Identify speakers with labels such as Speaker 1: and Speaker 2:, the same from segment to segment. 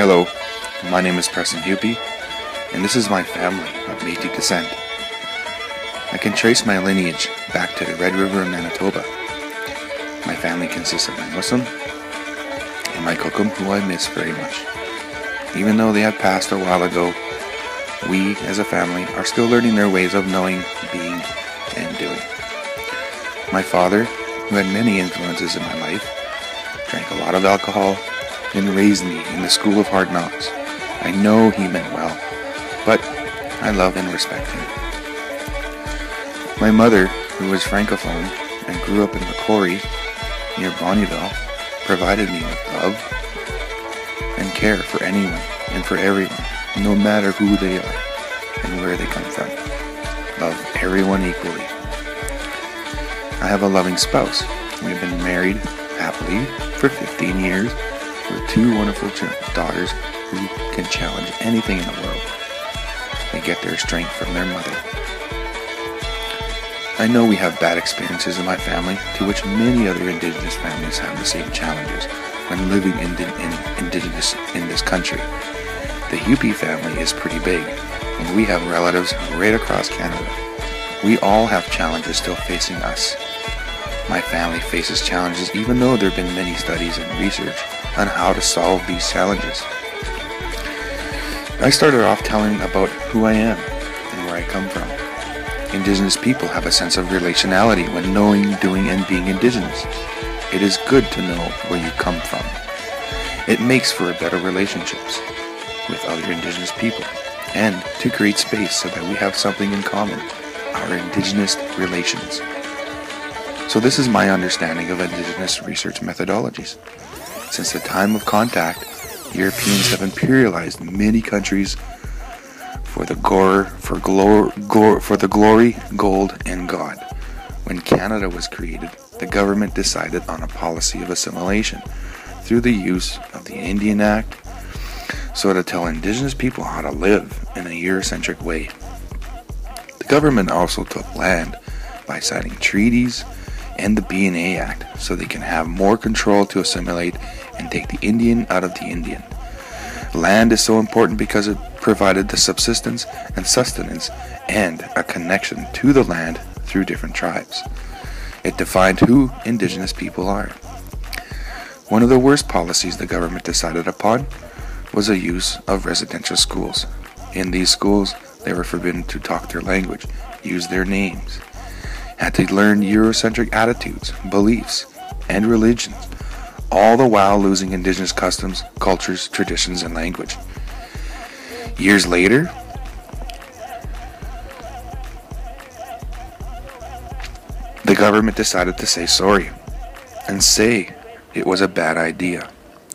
Speaker 1: Hello, my name is Preston Hupy, and this is my family of Métis descent. I can trace my lineage back to the Red River in Manitoba. My family consists of my Muslim and my Kukum, who I miss very much. Even though they have passed a while ago, we as a family are still learning their ways of knowing, being, and doing. My father, who had many influences in my life, drank a lot of alcohol and raised me in the school of hard knocks. I know he meant well, but I love and respect him. My mother, who was francophone and grew up in McClory near Bonnyville, provided me with love and care for anyone and for everyone, no matter who they are and where they come from. Love everyone equally. I have a loving spouse. We've been married happily for 15 years with two wonderful daughters who can challenge anything in the world. They get their strength from their mother. I know we have bad experiences in my family, to which many other Indigenous families have the same challenges when living Indigenous in this country. The Hupy family is pretty big, and we have relatives right across Canada. We all have challenges still facing us. My family faces challenges even though there have been many studies and research on how to solve these challenges. I started off telling about who I am and where I come from. Indigenous people have a sense of relationality when knowing, doing, and being Indigenous. It is good to know where you come from. It makes for better relationships with other Indigenous people and to create space so that we have something in common, our Indigenous relations. So this is my understanding of Indigenous research methodologies. Since the time of contact, Europeans have imperialized many countries for the glory, gold, and God. When Canada was created, the government decided on a policy of assimilation through the use of the Indian Act, so to tell Indigenous people how to live in a Eurocentric way. The government also took land by signing treaties and the B&A Act so they can have more control to assimilate and take the Indian out of the Indian. Land is so important because it provided the subsistence and sustenance and a connection to the land through different tribes. It defined who Indigenous people are. One of the worst policies the government decided upon was the use of residential schools. In these schools, they were forbidden to talk their language, use their names, had to learn Eurocentric attitudes, beliefs, and religions, all the while losing Indigenous customs, cultures, traditions, and language. Years later, the government decided to say sorry and say it was a bad idea.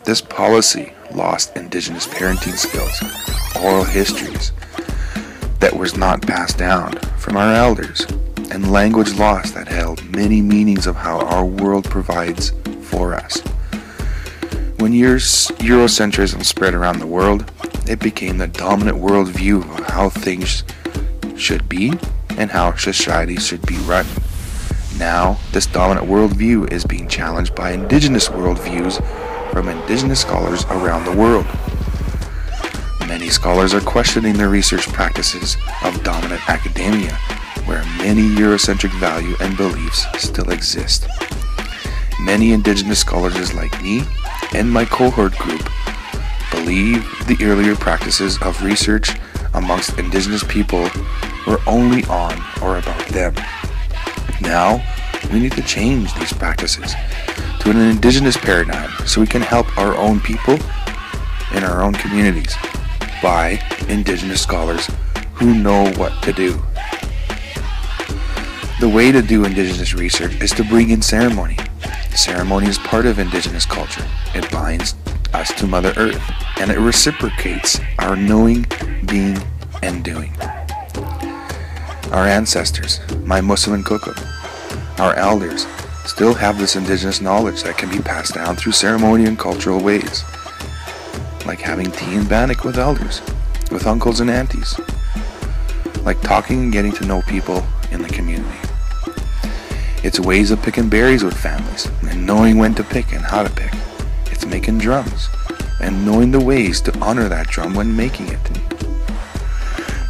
Speaker 1: This policy lost Indigenous parenting skills, oral histories that was not passed down from our elders, and language lost that held many meanings of how our world provides for us. When Eurocentrism spread around the world, it became the dominant worldview of how things should be and how society should be run. Now, this dominant worldview is being challenged by Indigenous worldviews from Indigenous scholars around the world. Many scholars are questioning the research practices of dominant academia, where many Eurocentric value and beliefs still exist. Many Indigenous scholars like me and my cohort group believe the earlier practices of research amongst Indigenous people were only on or about them. Now, we need to change these practices to an Indigenous paradigm so we can help our own people in our own communities by Indigenous scholars who know what to do. The way to do Indigenous research is to bring in ceremony. Ceremony is part of Indigenous culture. It binds us to Mother Earth, and it reciprocates our knowing, being, and doing. Our ancestors, my Muslim and Kukum, our elders, still have this Indigenous knowledge that can be passed down through ceremony and cultural ways, like having tea and bannock with elders, with uncles and aunties, like talking and getting to know people in the community. It's ways of picking berries with families and knowing when to pick and how to pick. It's making drums, and knowing the ways to honor that drum when making it.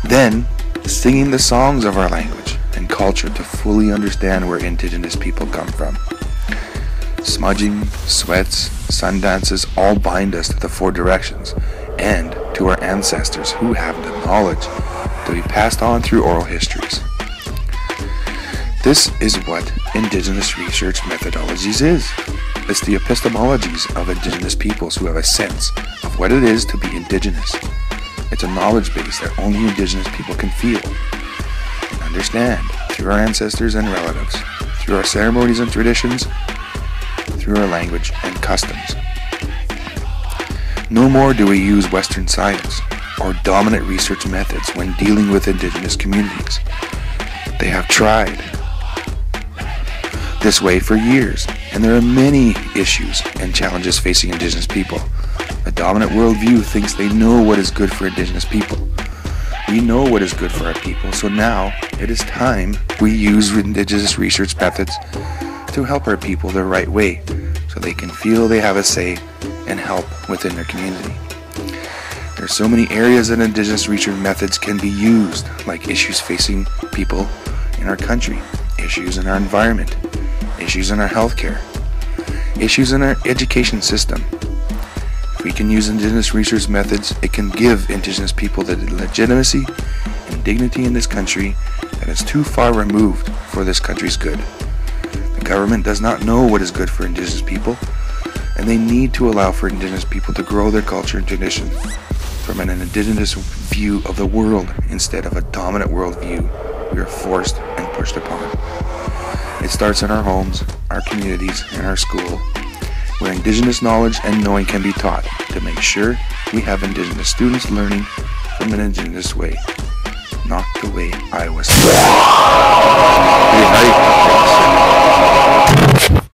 Speaker 1: Then, singing the songs of our language and culture to fully understand where Indigenous people come from. Smudging, sweats, sun dances all bind us to the four directions and to our ancestors who have the knowledge to be passed on through oral histories. This is what Indigenous research methodologies is. It's the epistemologies of Indigenous peoples who have a sense of what it is to be Indigenous. It's a knowledge base that only Indigenous people can feel and understand through our ancestors and relatives, through our ceremonies and traditions, through our language and customs. No more do we use Western science or dominant research methods when dealing with Indigenous communities. They have tried this way for years, and there are many issues and challenges facing Indigenous people. A dominant worldview thinks they know what is good for Indigenous people. We know what is good for our people, so now it is time we use Indigenous research methods to help our people the right way, so they can feel they have a say and help within their community. There are so many areas that Indigenous research methods can be used, like issues facing people in our country, issues in our environment, issues in our healthcare, issues in our education system. If we can use Indigenous research methods, it can give Indigenous people the legitimacy and dignity in this country that is too far removed for this country's good. The government does not know what is good for Indigenous people, and they need to allow for Indigenous people to grow their culture and tradition from an Indigenous view of the world instead of a dominant worldview we are forced and pushed upon. It starts in our homes, our communities, and our school, where Indigenous knowledge and knowing can be taught to make sure we have Indigenous students learning from an Indigenous way, not the way I was taught.